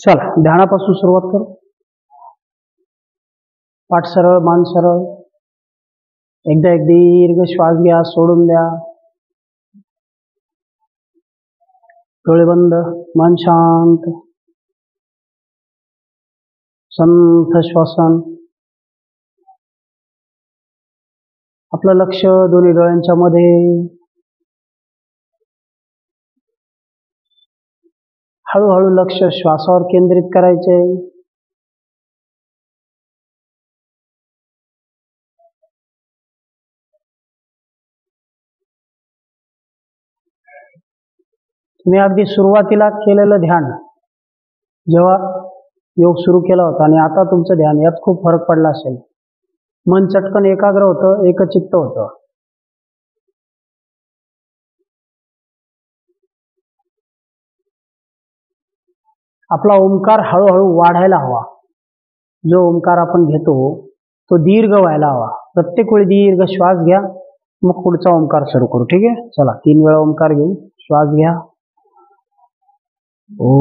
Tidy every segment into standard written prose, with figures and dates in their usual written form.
चला ध्यानापासून सुरुवात करू. पाठ सरळ, मान सरळ. एकदा एक दीर्घ श्वास घ्या, सोडून द्या. डोळे बंद, मन शांत. संथ श्वसन. आपलं लक्ष दोन्ही डोळ्यांच्या मध्ये. हळूहळू लक्ष श्वासावर केंद्रित करायचे. तुम्ही अगदी सुरुवातीला केलेलं ध्यान, जेव्हा योग सुरू केला होता आणि आता तुमचं ध्यान, यात खूप फरक पडला असेल. मन चटकन एकाग्र होतं, एकचित्त होतं. आपला ओंकार हळूहळू वाढायला हवा. जो ओंकार आपण घेतो तो दीर्घ व्हायला हवा. प्रत्येक वेळी दीर्घ श्वास घ्या, मग पुढचा ओंकार सुरू करू. ठीक आहे, चला 3 वेळा ओंकार घेऊ. श्वास घ्या. ओ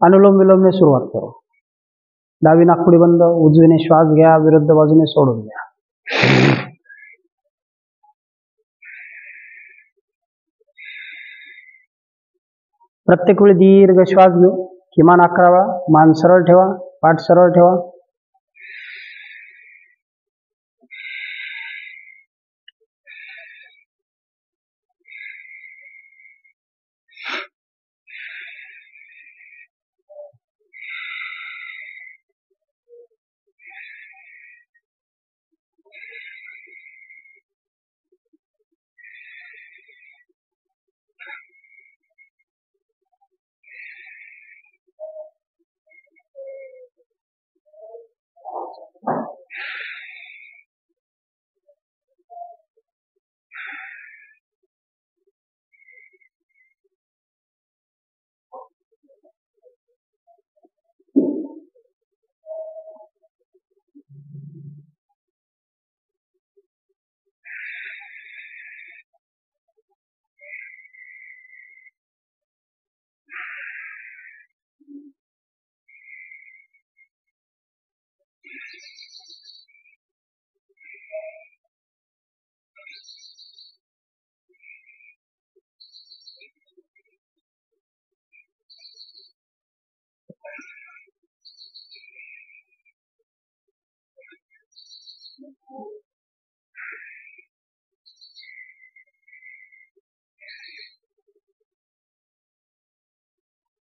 अनुलोम विलोमने सुरुवात करू. डावी नाकपुडी बंद, उजवीने श्वास घ्या, विरुद्ध बाजूने सोडून द्या. प्रत्येक वेळी दीर्घ श्वास घेऊ. किमान 11 वेळा. मान सरळ ठेवा, पाठ सरळ ठेवा.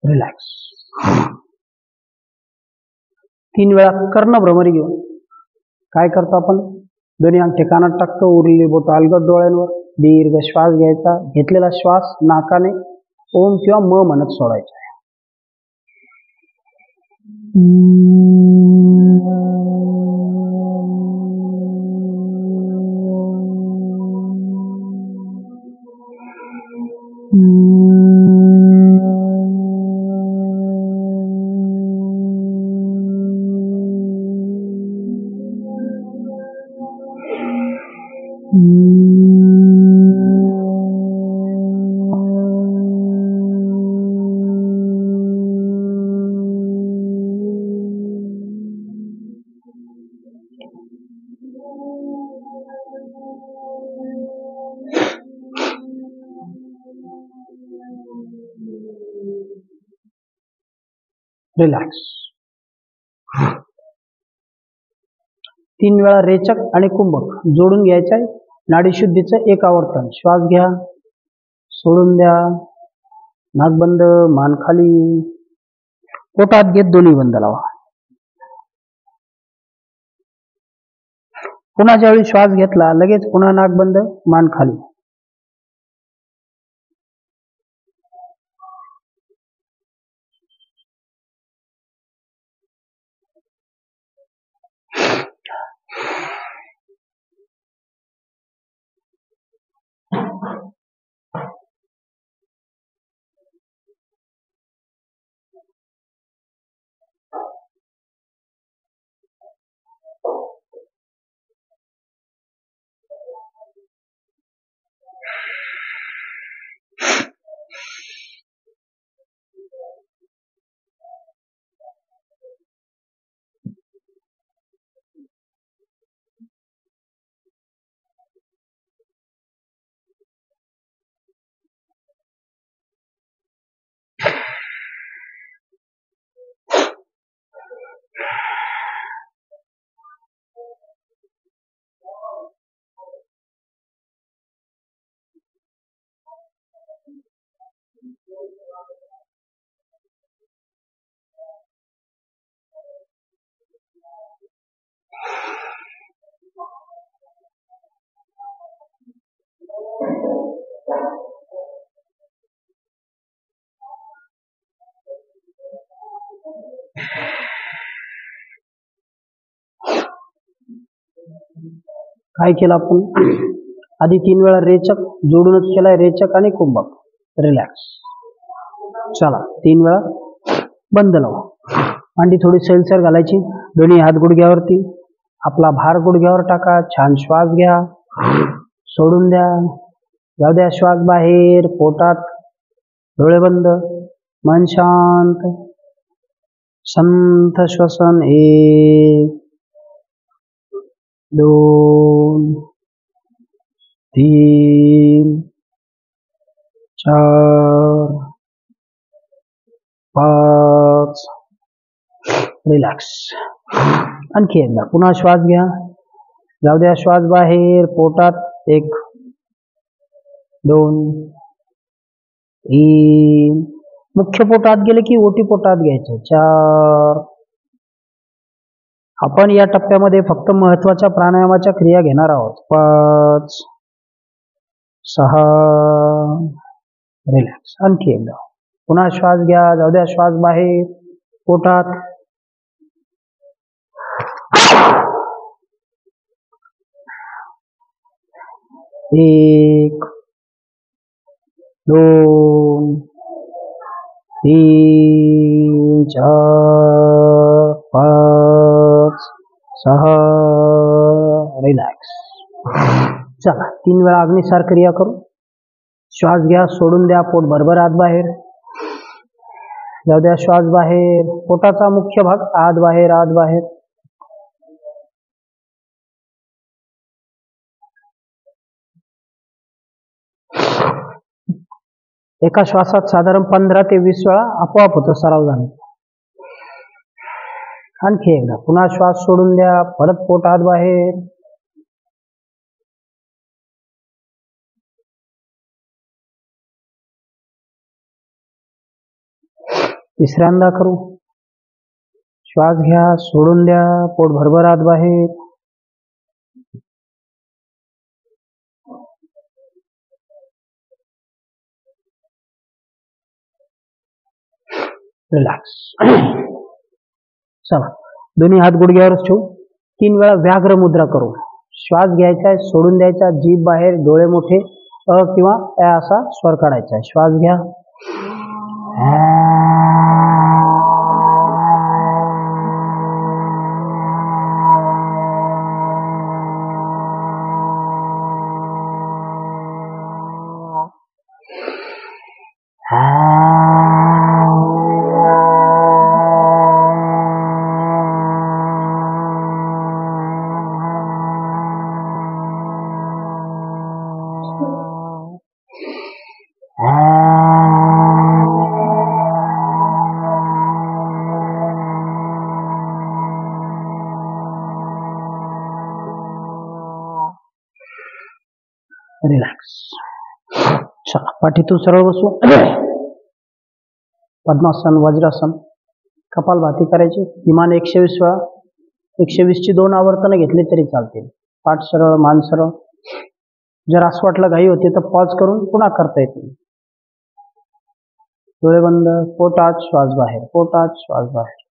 रिलॅक्स. 3 वेळा कर्ण भ्रमरी घेऊ. काय करतो आपण? दोन्ही अंगठे कानात टाकतो, उरलेली बोट अलगद डोळ्यांवर. दीर्घ श्वास घ्यायचा. घेतलेला श्वास नाकाने ओम किंवा म म्हणत सोडायचा. रिलॅक्स. 3 वेळा रेचक आणि कुंभक जोडून घ्यायचं आहे. नाडीशुद्धीचं एक आवर्तन. श्वास घ्या, सोडून द्या, नाक बंद, मान खाली, पोटात घेत दोन्ही बंद लावा. पुन्हा ज्यावेळी श्वास घेतला लगेच पुन्हा नाक बंद, मान खाली. काय केलं आपण? आधी 3 वेळा रेचक जोडूनच केलाय, रेचक आणि कुंभक. रिलॅक्स. चला 3 वेळा बंद लावा. मांडी थोडी सैलसर घालायची. दोन्ही हात गुडघ्यावरती. आपला भार गुडघ्यावर टाका. छान श्वास घ्या, सोडून द्या. जाऊ द्या श्वास बाहेर, पोटात. डोळे बंद, मन शांत. संथ श्वसन. 1 2 3 4 5. रिलॅक्स. आणखी एकदा पुन्हा श्वास घ्या. जाऊ द्या श्वास बाहेर, पोटात. 1 2 3. मुख्य पोटात गेले की ओटी पोटात घ्यायचं. 4. आपण या टप्प्यामध्ये फक्त महत्वाच्या प्राणायामाच्या क्रिया घेणार आहोत. 5 6. रिलॅक्स. आणखी एकदा पुन्हा श्वास घ्या. जाऊ द्या श्वास बाहेर, पोटात. 1 2 3 4 5 6. रिलॅक्स. चला 3 वेळा अग्निसार क्रिया करू. श्वास घ्या, सोडून द्या, पोट भरभर आत बाहेर. जाऊ द्या श्वास बाहेर, पोटाचा मुख्य भाग आत बाहेर, आत बाहेर. एका श्वासात साधारण 15 ते 20 वेळा आपोआप होतं सराव झाला. आणखी एकदा पुन्हा श्वास सोडून द्या, परत पोट आत बाहेर. तिसऱ्यांदा करू. श्वास घ्या, सोडून द्या, पोट भरभर आत बाहेर. रिलॅक्स. चला दोन्ही हात गुडघ्यावरच ठेवू. 3 वेळा व्याघ्र मुद्रा करू. श्वास घ्यायचा आहे, सोडून द्यायचा, जीभ बाहेर, डोळे मोठे, अ किंवा ए असा स्वर काढायचा आहे. श्वास घ्या. रिलॅक्स. चला पाठीतून सरळ बसू. पद्मासन, वज्रासन, कपालभाती करायची. किमान 120 वेळा. 120ची 2 आवर्तनं घेतली तरी चालतील. पाठ सरळ, मान सरळ. जर असं वाटलं घाई होते तर पॉज करून पुन्हा करता येते. डोळे बंद. पोटात श्वास बाहेर, पोटात श्वास बाहेर.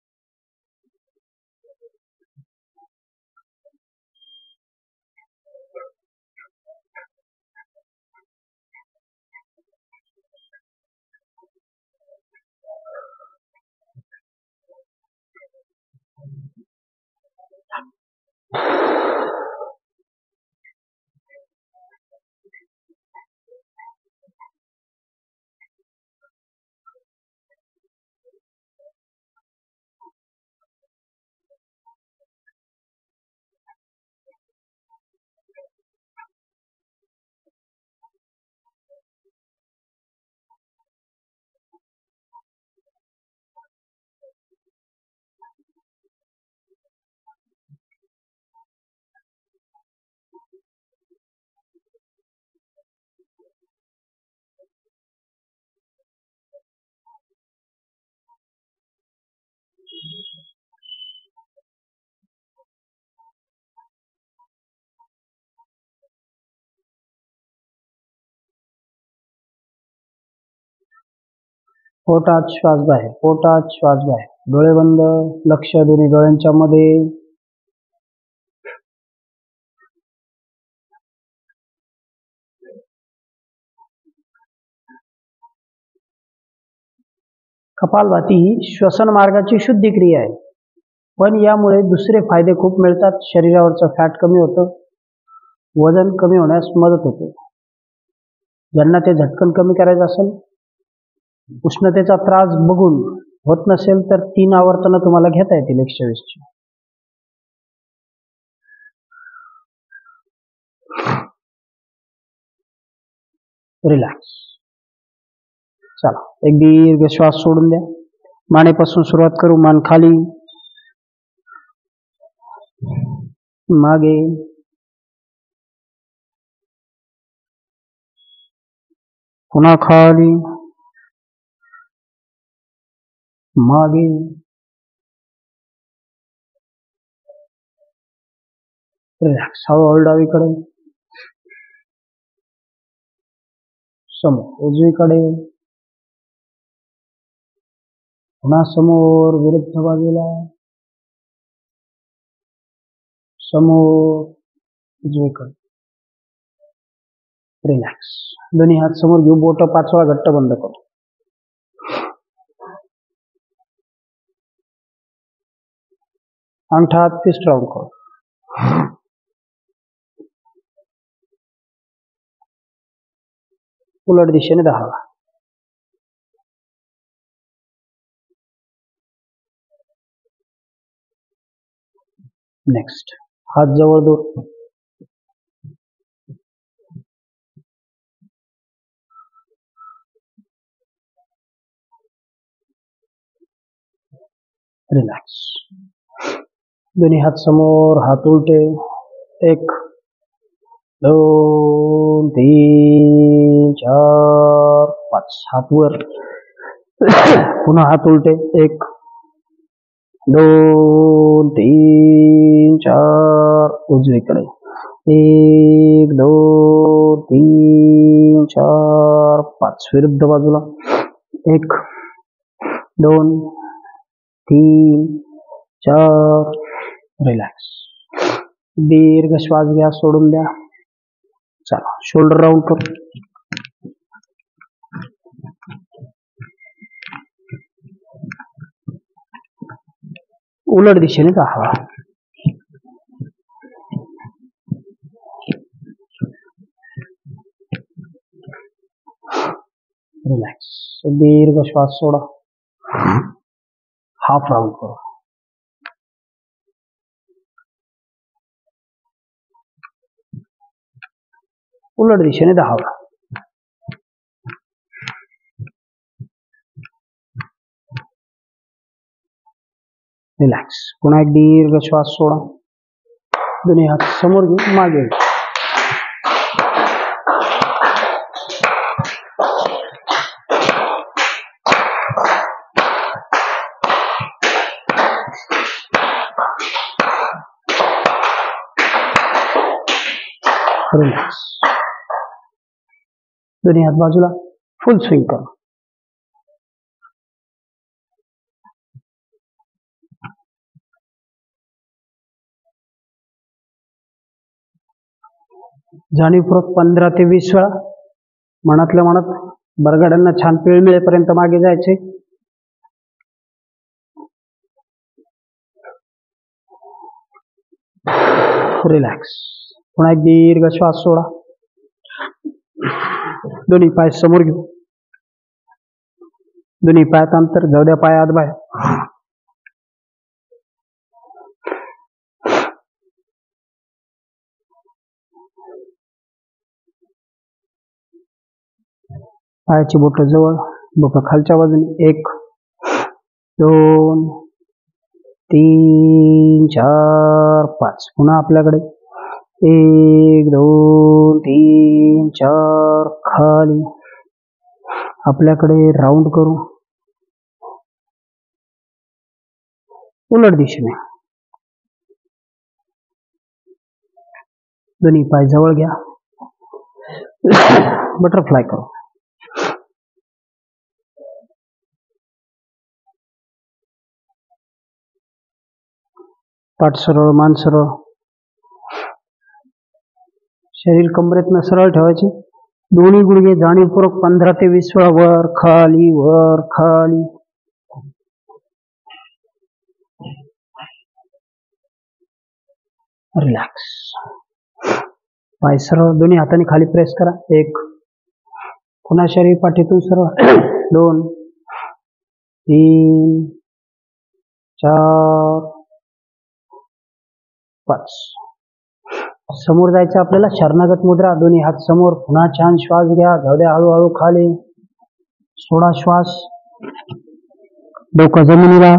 पोटात श्वास बाहेर, पोटात श्वास बाहेर. डोळे बंद. लक्ष दोन्ही डोळ्यांच्या मध्ये. कपालभाती ही श्वसन मार्गाची शुद्धी क्रिया आहे, पण यामुळे दुसरे फायदे खूप मिळतात. शरीरावरचं फॅट कमी होतं, वजन कमी होण्यास मदत होते. ज्यांना ते झटकन कमी करायचं असेल, उष्णतेचा त्रास बघून होत नसेल तर 3 आवर्तनं तुम्हाला घेता येतील 120ची. रिलॅक्स. चला एक दीर्घ श्वास सोडून द्या. मानेपासून सुरुवात करू. मान खाली, मागे, पुन्हा खाली, मागे, रिलॅक्स. हळूहळू डावीकडे, समोर उजवीकडे, पुन्हा समोर विरुद्ध बाजूला, समोर उजवीकडे. रिलॅक्स. दोन्ही हात समोर घेऊ. बोट 5 वेळा घट्ट बंद करू. अंगठा हात फिस्ट राऊंड करू. उलट दिशेने 10 वेळा. नेक्स्ट. हात जवळ दूर. रिलॅक्स. दोन्ही हात समोर, हात उलटे. 1 2 3 4 5. हात वर. पुन्हा हात उलटे. 1 2 3 4. उजवीकडे. 1 2 3 4 5. विरुद्ध बाजूला. 1 2 3 4. रिलॅक्स. दीर्घ श्वास घ्या, सोडून द्या. चला शोल्डर राऊंड करू. उलट दिशेने 10 वेळा. रिलॅक्स. दीर्घ श्वास सोडा. हाफ राऊंड करू. उलट दिशेने 10 वेळा. रिलॅक्स. पुन्हा एक दीर्घ श्वास सोडा. दोन्ही हात समोर घेऊन मागे. रिलॅक्स. दोन्ही हात बाजूला, फुल स्विंग करा. जाणीवपूर्वक 15 ते 20 वेळा मनातल्या मनात बरगड्यांना छान पीळ मिळेपर्यंत मागे जायचे. रिलॅक्स. पुन्हा एक दीर्घ श्वास सोडा. दोन्ही पाय समोर घेऊ. दोन्ही पायात अंतर, जाऊ द्या पाय आत बाहेर. पायाची बोट जवळ, बोट खालच्या बाजूने. 1 2 3 4 5. पुन्हा आपल्याकडे 1 2 3 4. खाली आपल्याकडे राऊंड करू, उलट दिशेने. दोन्ही पाय जवळ घ्या. बटरफ्लाय करू. पाठ सरळ, मान सरळ. शरीर कमरेतनं सरळ ठेवायचे. दोन्ही गुडघे जाणीवपूर्वक 15 ते 20 वेळा वर खाली, वर खाली. रिलॅक्स. पाय सरळ, दोन्ही हाताने खाली प्रेस करा. 1. पुन्हा शरीर पाठीतून सरळ. 2 3 4 5. समोर जायचं आपल्याला, शरणागत मुद्रा. दोन्ही हात समोर. पुन्हा छान श्वास घ्या, जाऊ द्या हळूहळू खाली. सोडा श्वास. डोकं जमिनीला.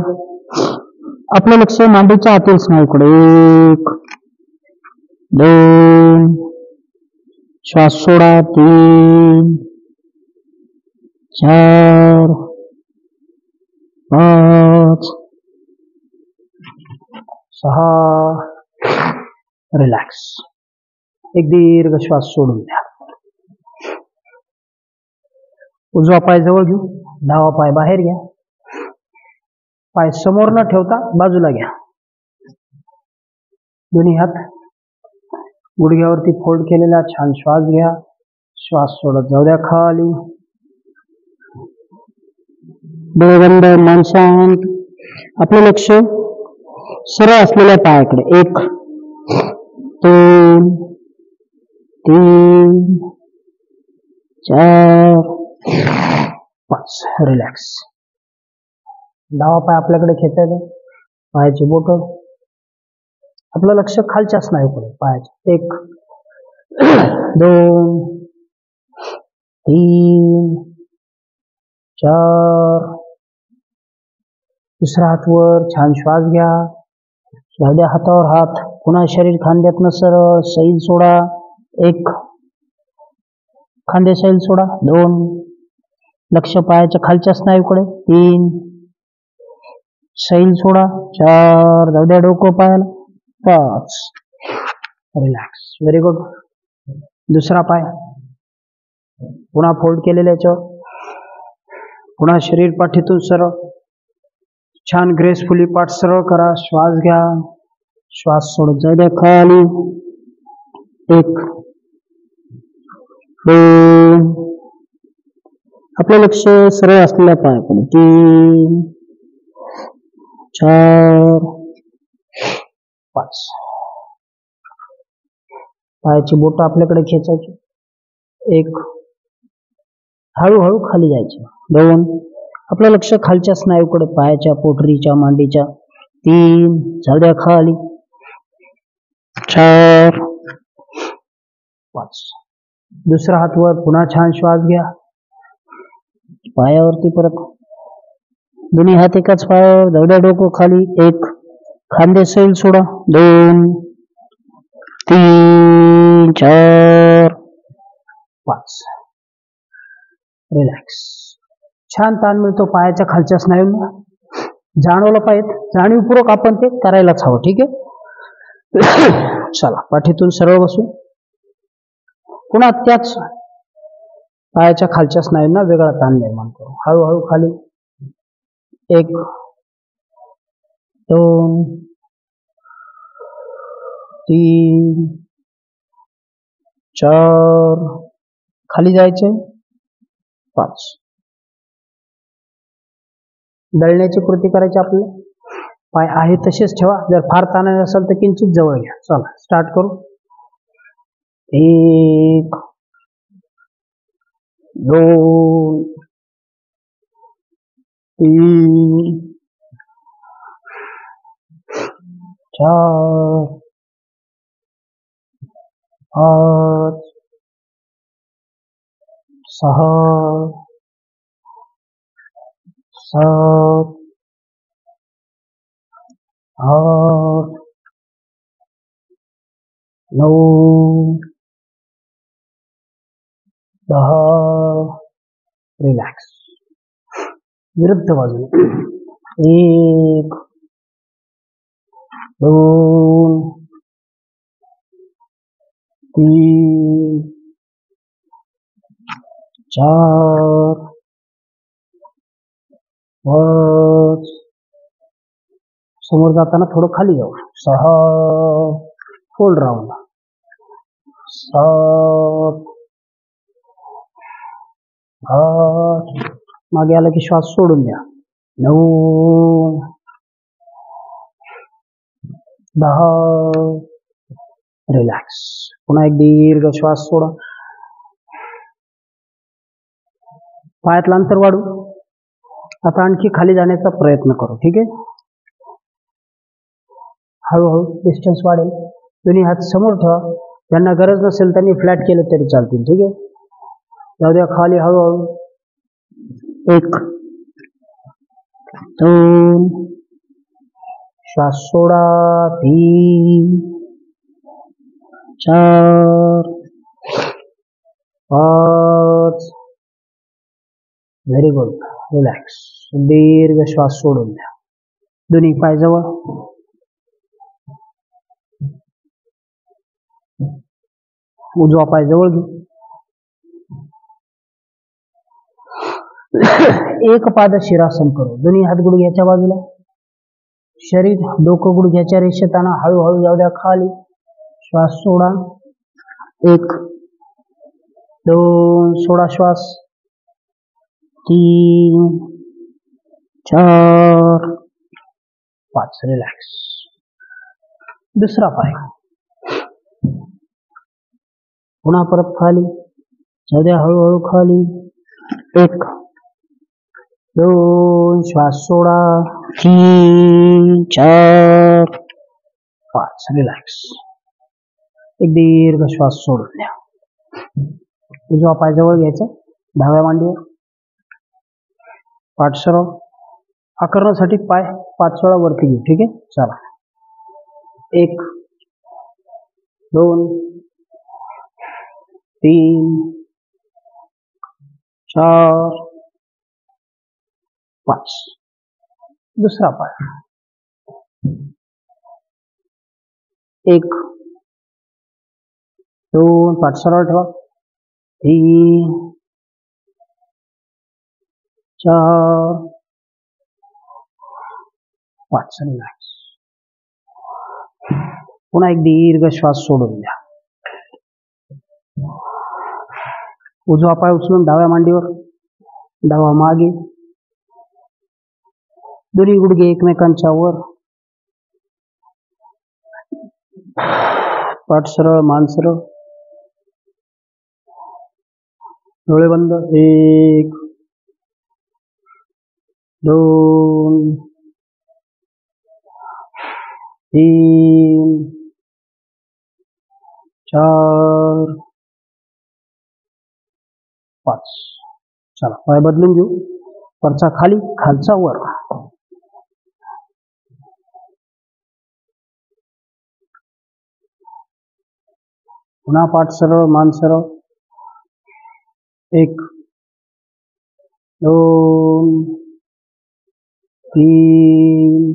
आपलं लक्ष मांडीच्या आतील स्नायूकडे. 1 2. श्वास सोडा. 3 4 5 6. रिलॅक्स. एक दीर्घ श्वास सोडून द्या. उजवा पाय जवळ घेऊ, डावा पाय बाहेर घ्या. पाय समोर न ठेवता बाजूला घ्या. दोन्ही हात गुडघ्यावरती फोल्ड केलेला. छान श्वास घ्या. श्वास सोडत जाऊ द्या खाली. डोळे बंद, मन शांत. आपलं लक्ष सरळ असलेल्या पायाकडे. 1 2 3 4 5. रिलॅक्स. डावा पाय आपल्याकडे खेचायचा. पायाची बोट. आपलं लक्ष खालच्या स्नायूकडे पायाचे. 1 2 3 4. दुसरा हात वर. छान श्वास घ्या. जाऊ द्या हातावर हात. पुन्हा शरीर खांद्यातनं सरळ. सैल सोडा. 1. खांदे सैल सोडा. 2. लक्ष पायाच्या खालच्या स्नायूकडे. 3. सैल सोडा. 4. जाऊ द्या डोकं पायाला. 5. रिलॅक्स. Very good. दुसरा पाय पुन्हा फोल्ड केलेल्या याच्यावर. पुन्हा शरीर पाठीतून सरळ. छान ग्रेसफुली पाठ सरळ करा. श्वास घ्या. श्वास सोडत जाऊ द्या खाली. 1 2. आपलं लक्ष सरळ असलेल्या पायाकडे. 3 4 5. पायाची बोट आपल्याकडे खेचायची. 1. हळूहळू खाली जायचे. 2. आपलं लक्ष खालच्या स्नायूकडे, पायाच्या, पोटरीच्या, मांडीच्या. 3. जाऊ द्या खाली. 4 5. दुसरा हात वर. पुन्हा छान श्वास घ्या. पायावरती परत. दोन्ही हात एकाच पायावर. जाऊ द्या डोकं खाली. 1. खांदे सैल सोडा. 2 3 4 5. रिलॅक्स. छान ताण मिळतो पायाच्या खालच्या स्नायूंना. जाणवलं पाहिजे. जाणीवपूर्वक आपण ते करायलाच हवं. ठीक आहे. चला पाठीतून सरळ बसू. पुन्हा त्याच पायाच्या खालच्या स्नायूंना वेगळा ताण निर्माण करू. हळूहळू खाली. 1 2 3 4 खाली जायचे 5. दळण्याची कृती करायची आपल्याला. पाय आहे तसेच ठेवा. जर फार ताणायचे असेल तर किंचित जवळ घ्या. चला स्टार्ट करू. 1 2 3 4 5 6 7 8 9 10. रिलॅक्स. विरुद्ध बाजूने. 1 2 3 4 5. समोर जाताना थोडं खाली जाऊ. 6 फोल्ड राऊंड. 7 8 मागे आला की श्वास सोडून द्या. 9 10. रिलॅक्स. पुन्हा एक दीर्घ श्वास सोडा. पायातलं अंतर वाढू. आता आणखी खाली जाण्याचा प्रयत्न करू. ठीक आहे. हळूहळू डिस्टन्स वाढेल. दोन्ही हात समोर ठेवा. ज्यांना गरज नसेल त्यांनी फ्लॅट केले तरी चालतील. ठीक आहे. जाऊ द्या खाली हळूहळू. 1 2 श्वास सोडा. 3 4 5. Very good. रिलॅक्स. दीर्घ श्वास सोडून द्या. दोन्ही पाय जवळ. उजवा पाय जवळ घेऊ. एक पाद शिरासन करू. दोन्ही हात गुडघ्याच्या बाजूला. शरीर डोकं गुडघ्याच्या रेषेत आणा. हळूहळू जाऊ द्या खाली. श्वास सोडा. 1 2 सोडा श्वास. 3 4 5. रिलॅक्स. दुसरा पाय. पुन्हा परत खाली. जाऊ द्या हळूहळू खाली. 1 2 श्वास सोडा. 3 4 5. रिलॅक्स. एक दीर्घ श्वास सोडून द्या. उजवा पाय जवळ घ्यायचा. डाव्या मांडीवर. पाठ सरळ. आकरणासाठी पाय 5 वेळा वरती घेऊ. ठीक आहे. चला. 1 2 3 4 5. दुसरा पाय. 1 2 पाठ सरळ ठेवा. 3 4 5. रिलॅक्स. पुन्हा एक दीर्घ श्वास सोडून द्या. उजवा पाय उचलून डाव्या मांडीवर. डावा मागे. दोन्ही गुडघे एकमेकांच्या वर. पाठ सरळ. मान सरळ. डोळे बंद. 1 2 3 4 5. चला पाय बदलून घेऊ. वरचा खाली, खालचा वर. पुन्हा पाठ सरळ. मान सरळ. 1 2 3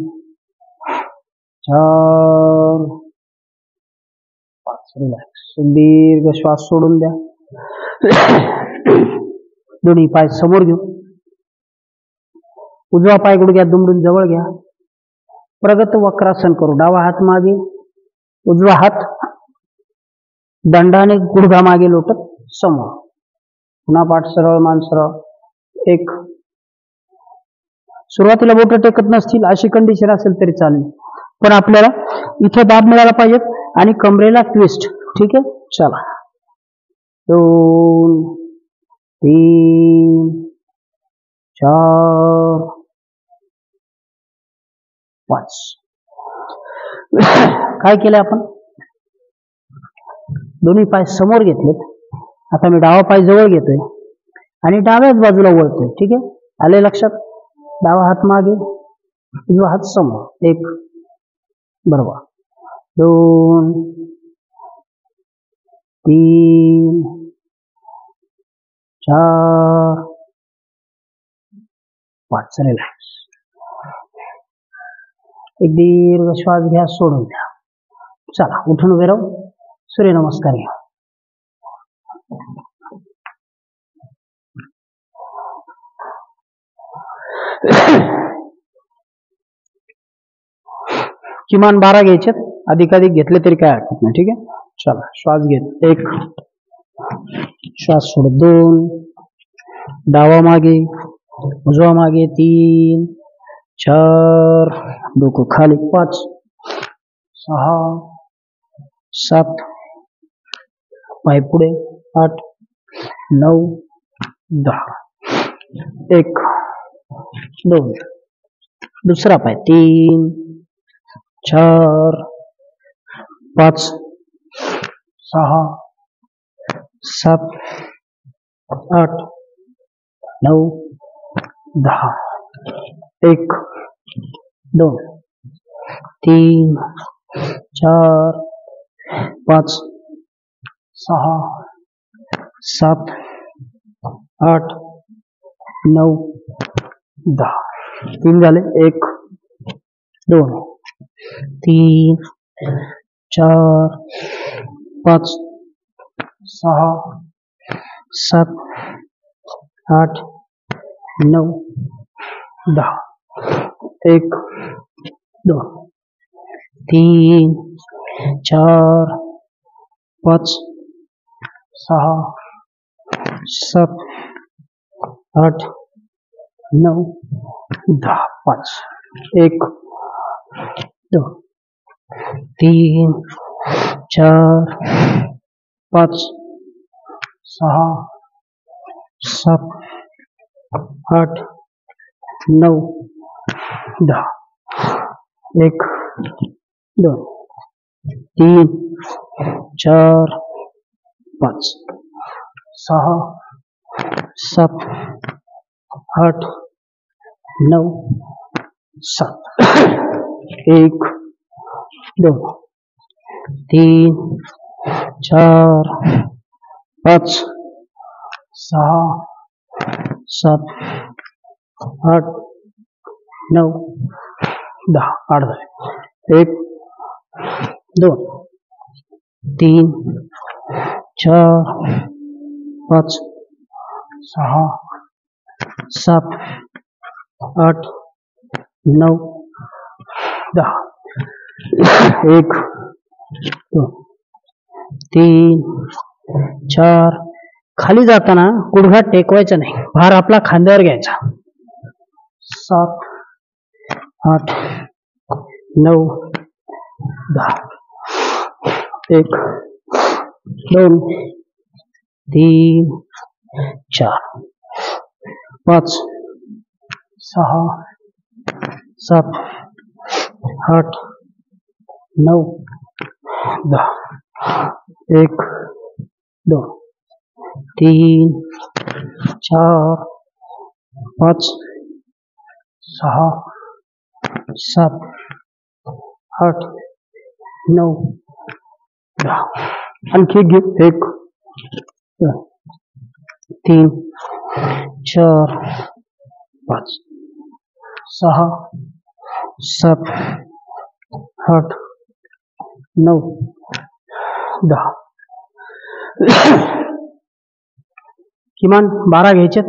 4 5. रिलॅक्स. दीर्घ श्वास सोडून द्या. दोन्ही पाय समोर घेऊ. उजवा पाय गुडघ्यात दुमडून जवळ घ्या. प्रगत वक्रासन करू. डावा हात मागे, उजवा हात दंडाने गुडघा मागे लोटत समोर. पुन्हा पाठ सरळ, मान सरळ. एक. सुरुवातीला बोट टेकत नसतील अशी कंडिशन असेल तरी चालेल, पण आपल्याला इथे दाब मिळाला पाहिजेत आणि कमरेला ट्विस्ट. ठीक आहे, चला. 2 3 4 5. काय केलंय आपण? दोन्ही पाय समोर घेतलेत. आता मी डावा पाय जवळ घेतोय आणि डाव्याच बाजूला वळतोय. ठीक आहे, आले लक्षात? डावा हात मागे, उजवा हात समोर. 1 बरोबर. 2 3 4 5. रिलॅक्स. एक दीर्घ श्वास घ्या, सोडून द्या. चला, उठून उभे राहू. सूर्यनमस्कार घ्या. किमान 12 घ्यायचे, अधिकाधिक घेतले तरी काय हरकत नाही. ठीक आहे, चला. श्वास घेत. 1 श्वास सोड. 2 डावा मागे, उजवा मागे. 3 4 डोकं खाली. 5 6 7 पाय पुढे. 8 9 10. 1 2 दुसरा पाय. 3 4 5 6 7 8 9 10. 1 2 3 4 5 6 7 8 9 10. 3 झाले. 1 2 3 4 5 6 7 8 9 10. 1 2 3 4 5 6 7 8 9 10. 5 1 2 3 4 5 6 7 8 9 10. 1 2 3 4 5 6 7 8 9 7. 1 2 3 4 5 6 7 8 9 10. 8 झाले. 1 2 3 4 5 6 7 8 9 10. 1 2 3 4. खाली जाताना गुडघा टेकवायचा नाही, भार आपला खांद्यावर घ्यायचा. 7 8 9 10. 1 2 3 4 5 6 7 8 9 10. 1 2 3 4 5 6 7 8 9 10. आणखी घे. 1 2 3 4 5 6 7 8 9 10. किमान 12 घ्यायचे.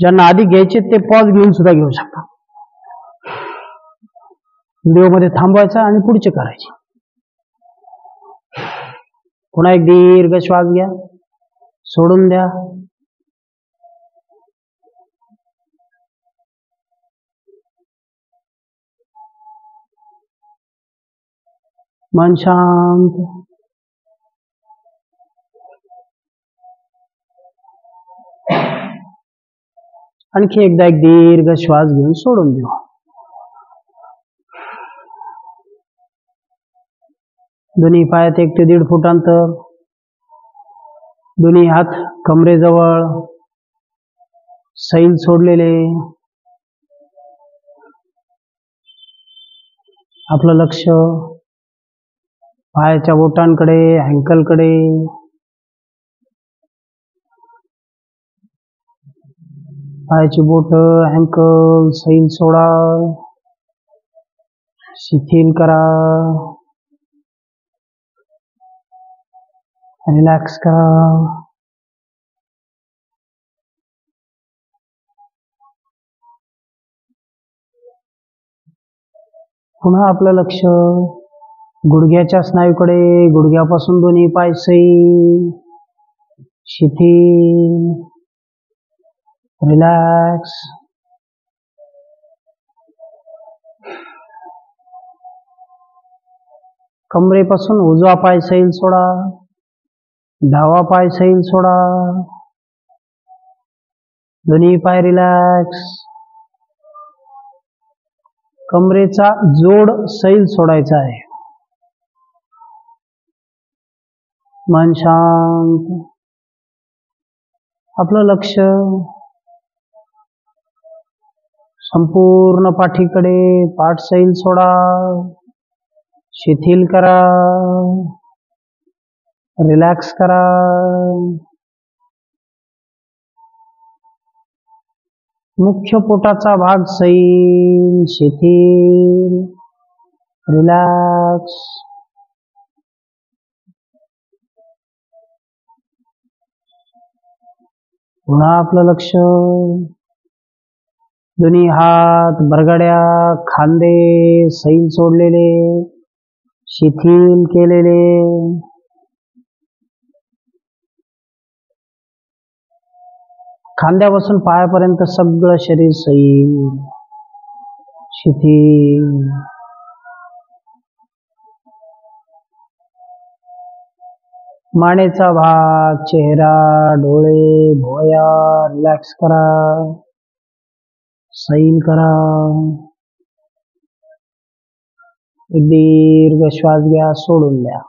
ज्यांना आधी घ्यायचे ते पॉज घेऊन सुद्धा घेऊ शकता. व्हिडिओ मध्ये थांबवायचा आणि पुढचे करायचे. पुन्हा एक दीर्घ श्वास घ्या, सोडून द्या. मन शांत. आणखी एकदा एक दीर्घ श्वास घेऊन सोडून देऊ. दोन्ही पायात 1 ते 1.5 फूट अंतर. दोन्ही हात कमरेजवळ. सैल सोडलेले. आपलं लक्ष पायाच्या बोटांकडे, अँकलकडे. पायाची बोट, अँकल सैल सोडा, शिथिल करा, रिलॅक्स करा. पुन्हा आपलं लक्ष गुडघ्याच्या स्नायूकडे. गुडघ्यापासून दोन्ही पाय सैल, शिथिल, रिलॅक्स. कमरेपासून उजवा पाय सैल सोडा, डावा पाय सैल सोडा. दोन्ही पाय रिलॅक्स. कमरेचा जोड सैल सोडायचा आहे. मन शांत. आपलं लक्ष संपूर्ण पाठीकडे. पाठ सैल सोडा, शिथिल करा, रिलॅक्स करा. मुख्य पोटाचा भाग सैल, शिथिल, रिलॅक्स. पुन्हा आपलं लक्ष दोन्ही हात, बरगड्या, खांदे सैल सोडलेले, शिथिल केलेले. खांद्यापासून पायापर्यंत सगळं शरीर सैल, शिथिल. मानेचा भाग, चेहरा, डोळे, भोया रिलॅक्स करा, सैल करा. एक दीर्घ श्वास घ्या, सोडून द्या.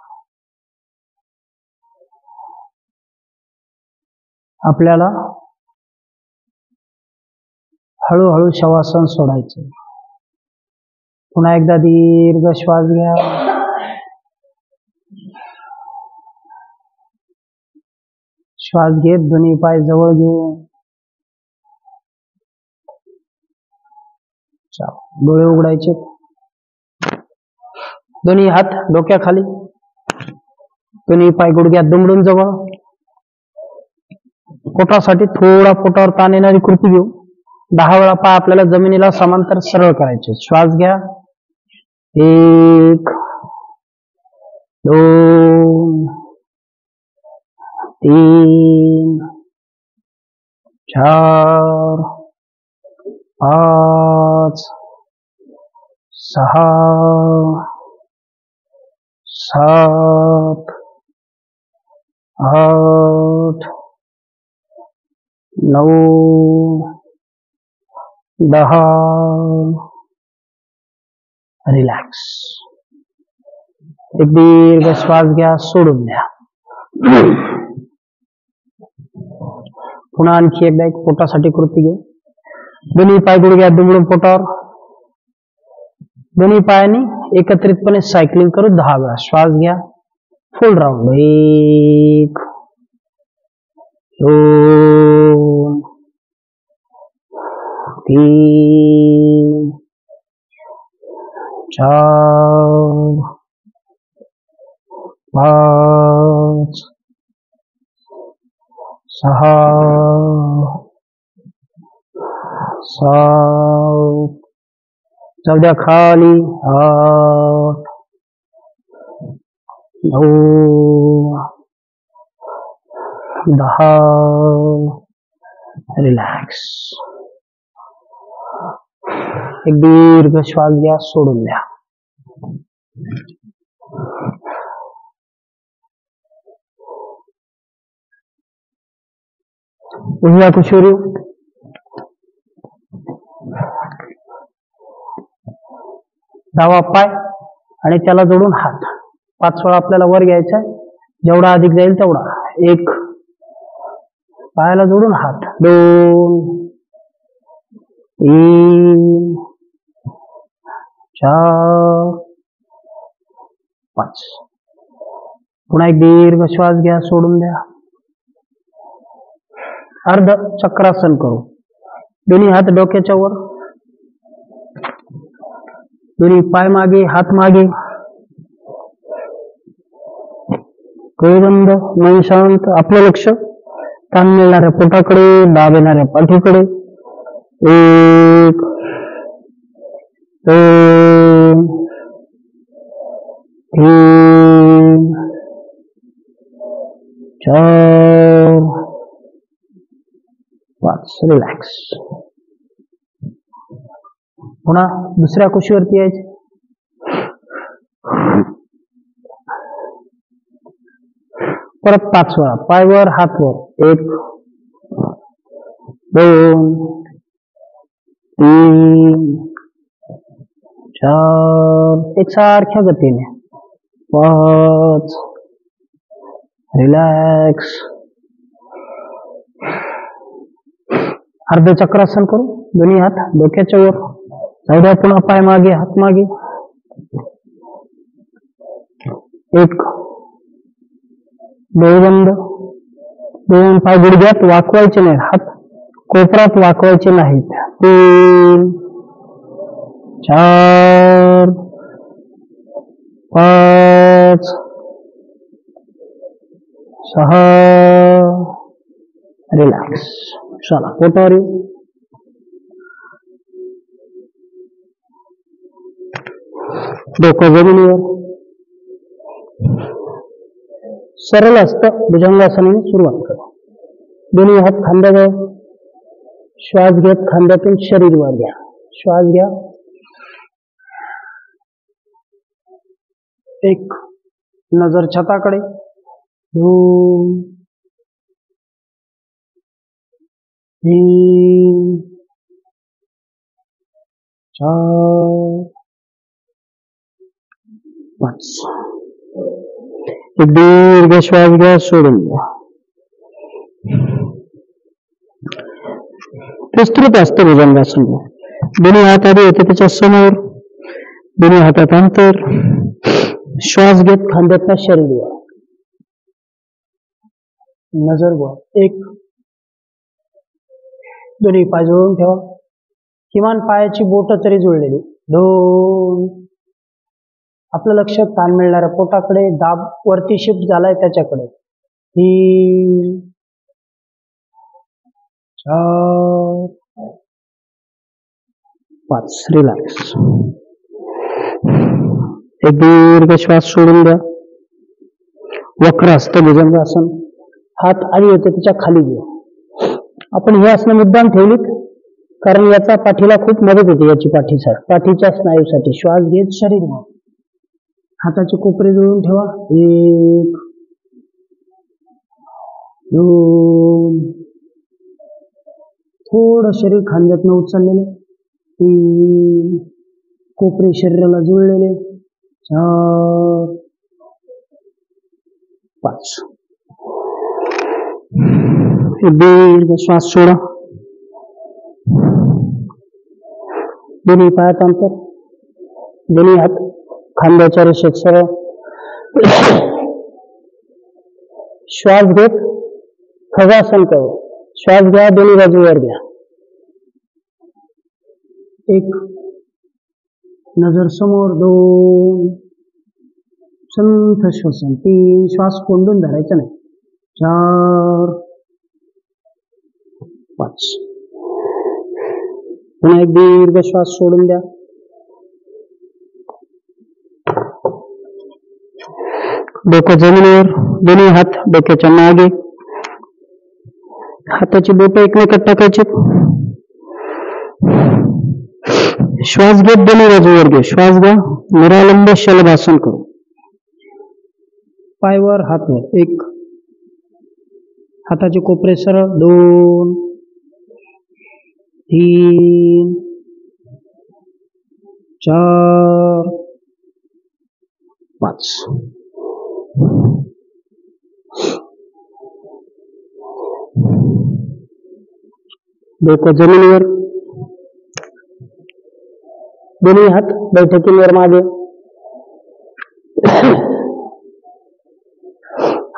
आपल्याला हळूहळू शवासन सोडायचे. पुन्हा एकदा दीर्घ श्वास घ्या. श्वास घेत दोन्ही पाय जवळ घेऊन डोळे उघडायचे. दोन्ही हात डोक्याखाली. दोन्ही पाय गुडघ्यात दुमडून जवळ. पोटासाठी थोडा पोटावर ताण येणारी कृती घेऊ. 10 वेळा पाय आपल्याला जमिनीला समांतर सरळ करायचे. श्वास घ्या. 1 2 3 4 5 6 7 8 9 10. रिलॅक्स. एक दीर्घ श्वास घ्या, सोडून द्या. पुन्हा आणखी एकदा एक पोटासाठी कृती घेऊ. दोन्ही पाय गुडघ्यात दुमडून पोटावर. दोन्ही पायांनी एकत्रितपणे सायकलिंग करू 10 वेळा. श्वास घ्या, फुल राऊंड. 1 2 3 4 5 6 7 जाऊ द्या खाली 8 9 10 रिलॅक्स. एक दीर्घ श्वास घ्या, सोडून द्या. उजव्या कुशीवर येऊ. डावा पाय आणि त्याला जोडून हात. 5 वेळा आपल्याला वर घ्यायचा. जेवढा अधिक जाईल तेवढा. 1 पायाला जोडून हात. 2 3 4 5. पुन्हा एक दीर्घ श्वास घ्या, सोडून द्या. अर्ध चक्रासन करू. दोन्ही हात डोक्याच्या वर, दोन्ही पाय मागे, हात मागे. डोळे बंद, मन शांत. आपलं लक्ष ताण मिळणाऱ्या पोटाकडे, दाब येणाऱ्या पाठीकडे. 1 2 3 4 5. रिलॅक्स. पुन्हा दुसऱ्या कुशीवरती यायचे. परत 5 वेळा पाय वर, हात वर. 1 2 3 4. एकसारख्या गतीने. 5. रिलॅक्स. अर्ध चक्रासन करू. दोन्ही हात डोक्याच्या वर. जाऊ द्या. पुन्हा पाय मागे, हात मागे. 1 डोळे बंद. 2 पाय गुडघ्यात वाकवायचे नाही, हात कोपरात वाकवायचे नाहीत. 3 4 5 6. रिलॅक्स. चला पोटावर येऊ. डोकं जमिनीवर. सरळ असतं भुजंगासनाने सुरुवात करा. दोन्ही हात खांद्याजवळ. श्वास घेत खांद्यातून शरीर वर घ्या. श्वास घ्या. 1 नजर छताकडे. 2 3 4 5. एक दीर्घ श्वास घ्या, सोडून द्या. विस्तृत असतं भुजंगासन. दोन्ही हात आधी होते त्याच्या समोर, दोन्ही हातात अंतर. श्वास घेत खांद्यातनं शरीर वर. नजर वर. 1 दोन्ही पाय जुळवून ठेवा. किमान पायाची बोट तरी जुळलेली. 2 आपलं लक्ष ताण मिळणाऱ्या पोटाकडे, दाब वरती शिफ्ट झालाय त्याच्याकडे. 3 4 5. रिलॅक्स. एक दीर्घ श्वास सोडून द्या. वक्र हस्त भुजंगासन. हात आधी होते त्याच्या खाली घेऊ. आपण हे आसनं मुद्दाम ठेवलीत कारण याचा पाठीला खूप मदत होते. याची पाठीच्या स्नायूसाठी. श्वास घेत शरीर वर. हाताचे कोपरे जुळून ठेवा. 1 2 थोडं शरीर खांद्यातनं उचललेले. 3 कोपरे शरीराला जुळलेले. 4 5. दीर्घ श्वास सोडा. दोन्ही पायात अंतर. दोन्ही हात खांद्याच्या रेषेत सरळ. श्वास घेत खगासन करू. श्वास घ्या, दोन्ही बाजूवर घ्या. 1 नजर समोर 2, संथ श्वसन 3, श्वास कोंडून धरायचा नाही 4, 5. पुन्हा एक दीर्घ श्वास सोडून द्या. डोकं जमिनीवर, दोन्ही हात डोक्याच्या मागे, हाताची बोटं एकमेकात टाकायची. श्वास घेत दोन्ही बाजूवर घे. श्वास घ्या. निरालंब शलभासन करू. पायवर हात वर. 1, हाताचे कोपरे सरळ. 2, 3, 4, 5. डोकं जमिनीवर, दोन्ही हात बैठकीवर मागे.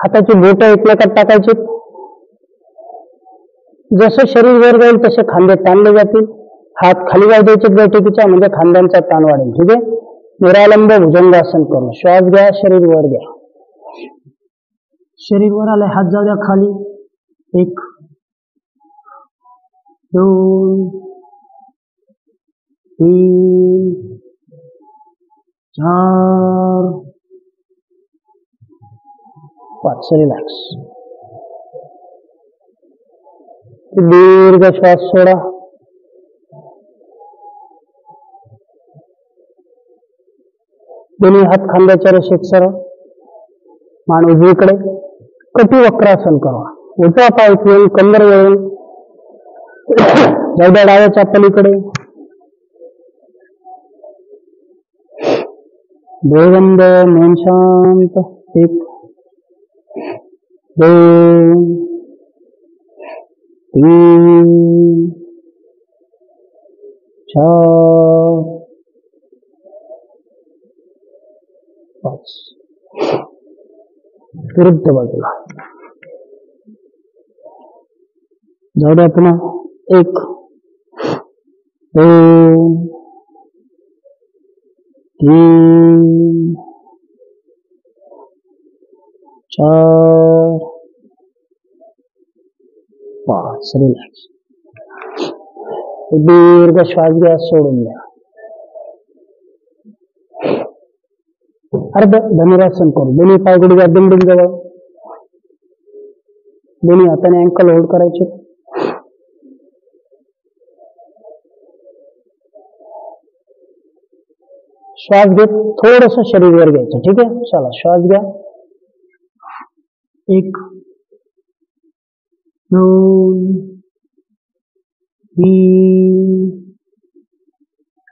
हाताची बोटं एकमेकात टाकायची. जसं शरीर वर जाईल तसे खांदे ताणले जातील. हात खाली जाऊ द्यायचे बैठकीच्या, म्हणजे खांद्यांचा ताण वाढेल. ठीक आहे. निरालंब भुजंगासन करून श्वास घ्या. शरीर वर घ्या. शरीर वर आलंय. हात जाऊ द्या खाली. 1, 2, 3, 4, 5. रिलॅक्स. दीर्घ श्वास सोडा. दोन्ही हात खांद्याच्या रेषेत सरळ. मान उजवीकडे. कटी वक्रासन करा. उजवा पाय उचलून कंबर वळून जाऊ द्या डाव्याच्या पलीकडे. डोळबंद, मन शांत. 1, 2, 3, 4, 5. विरुद्ध बाजूला जाऊ द्या पुन्हा. 1, 2, 3, 4, 5. रिलॅक्स. दीर्घ श्वास घ्या. सोडून द्या. अर्ध धनुरासन करू. दोन्ही पाय गुडघ्या बिंदून जवळ. दोन्ही हाताने अँकल होल्ड करायचे. श्वास घेत थोडस शरीर वर घ्यायचं. ठीक आहे. चला श्वास घ्या. 1, 2, 3.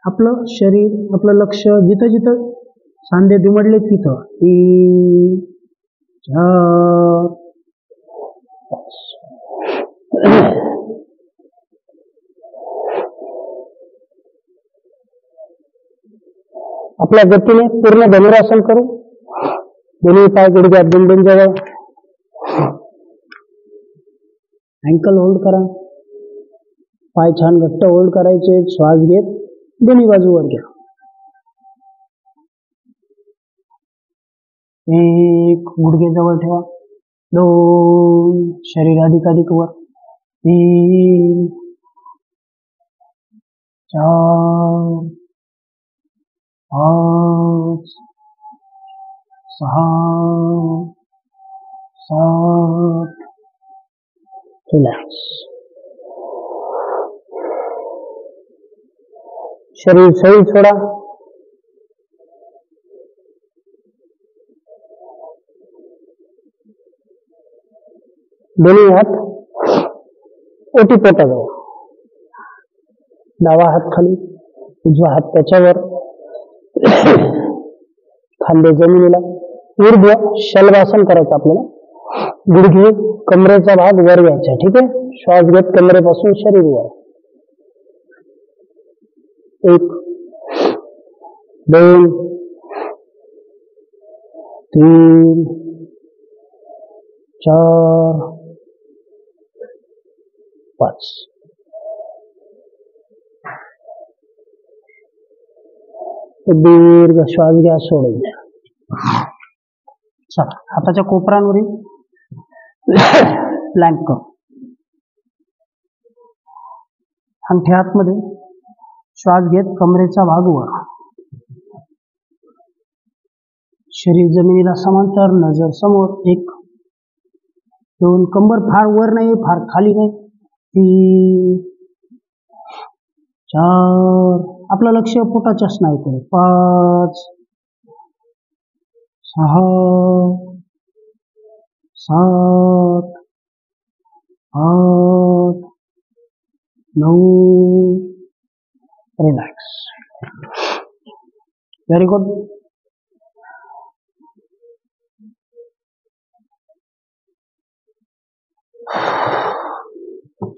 आपलं शरीर, आपलं लक्ष जिथं जिथं सांधे दुमडले तिथं. 3, 4, 5. आपल्या गतीने पूर्ण धनुरासन करू. दोन्ही पाय गुडघ्यात बिंदून जवळ. अँकल होल्ड करा. पाय छान घट्ट होल्ड करायचे. श्वास घेत दोन्ही बाजूवर घ्या. 1, गुडघे जवळ ठेवा. 2, शरीर अधिकाधिक वर. 3, 4, 5, 6, 7. रिलॅक्स. शरीर सैल सोडा. दोन्ही हात ओटी पोटाजवळ. डावा हात खाली, उजवा हात त्याच्यावर. खांदे जमिनीला. ऊर्ध्व शलभासन करायचं आपल्याला. गुडघे कमरेचा भाग वर घ्यायचा. ठीक आहे. श्वास घेत कमरेपासून शरीर वर. 1, 2, 3, 4, 5. एक दीर्घ श्वास घ्या, सोडून द्या. चला, हाताच्या कोपरांवरील प्लँक करू. अंगठे आतमध्ये, श्वास घेत कमरेचा भाग वर, शरीर जमिनीला समांतर, नजर समोर. 1 2, कंबर फार वर नाही, फार खाली नाही. 3 4, आपलं लक्ष पोटाच्या स्नायूकडे. 5 6 7 8 9. रिलॅक्स. Very good.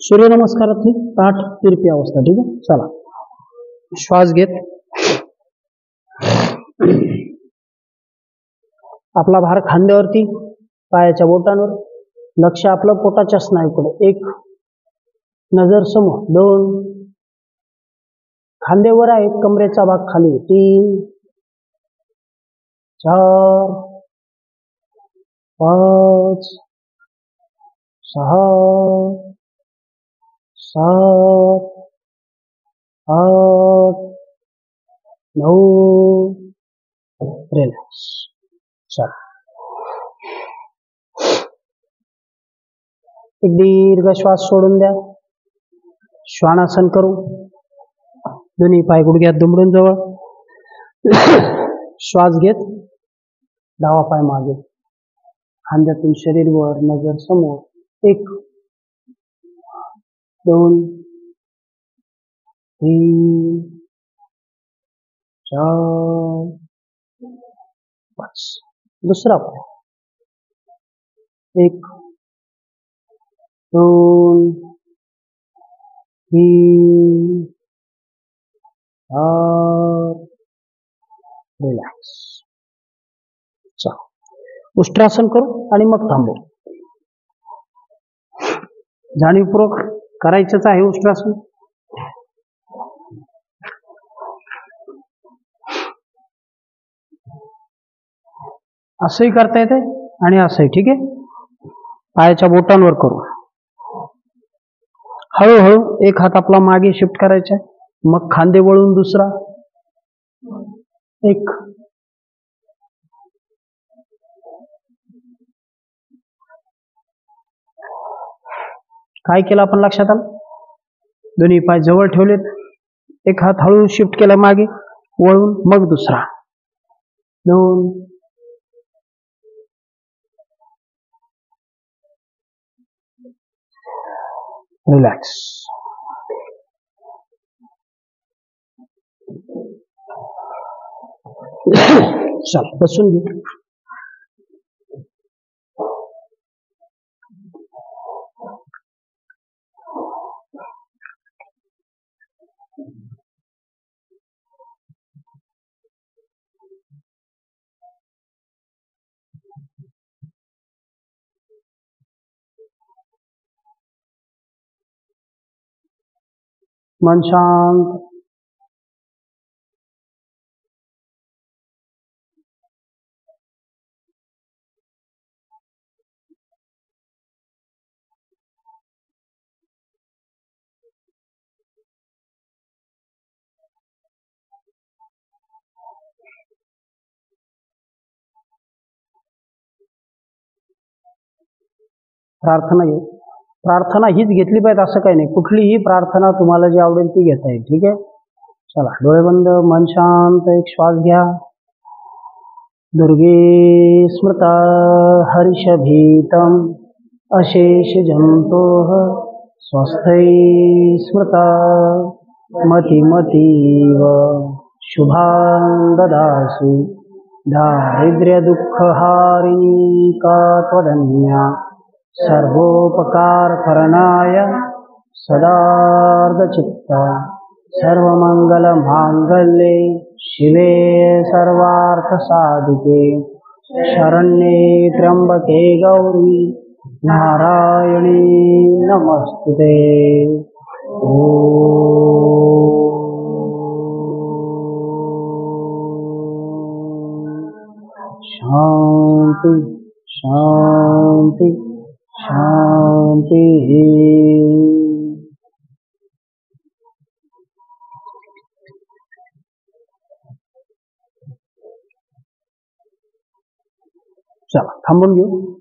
सूर्यनमस्कारातली ताठ तिरपी अवस्था. ठीक आहे. चला, श्वास घेत आपला भार खांद्यावरती, पायाच्या बोटांवर, लक्ष आपलं पोटाच्या स्नायूकडे. 1 नजर समोर. 2 खांद्यावर आहेत, कमरेचा भाग खाली. 3 4 5 6 7 8 9. रिलॅक्स. चला, एक दीर्घ श्वास सोडून द्या. श्वानासन करू. दोन्ही पाय गुडघ्यात दुमडून जवळ. श्वास घेत डावा पाय मागे, खांद्यातून शरीर वर, नजर समोर. 1 2 3 4 5. दुसरा पाय. 1 2 3 4. रिलॅक्स. चला, उष्ट्रासन करू आणि मग थांबू. जाणीवपूर्वक करायचंच आहे उष्ट्रासन. असंही करता येते आणि असंही. ठीक आहे. पायाच्या बोटांवर करू. हळूहळू एक हात आपला मागे शिफ्ट करायचा, मग खांदे वळून दुसरा. 1 काय केलं आपण लक्षात आलं? दोन्ही पाय जवळ ठेवलेत, एक हात हळू शिफ्ट केला मागे वळून, मग दुसरा. 2 रिलॅक्स. चल, बसून घे. मन शांत. प्रार्थना घे. प्रार्थना हीच घेतली पाहिजे असं काही नाही. कुठलीही प्रार्थना तुम्हाला जी आवडेल ती घेता येईल. ठीक आहे. चला, डोळे बंद, मन शांत. एक श्वास घ्या. दुर्गे स्मृता हर्षभीतम अशेष जंतोः स्वस्थै स्मृता मतिमतीव शुभां ददासि दारिद्र्य दुःखहारिणी का त्वदन्या सर्वोपकार करणाय सदार्धचित्ता सर्वमंगल मांगल्ये शिवे सर्वार्थसाधिके शरण्ये त्र्यंबके गौरी नारायणी नमस्तुते. शांति शांति। चला थांबून घेऊ.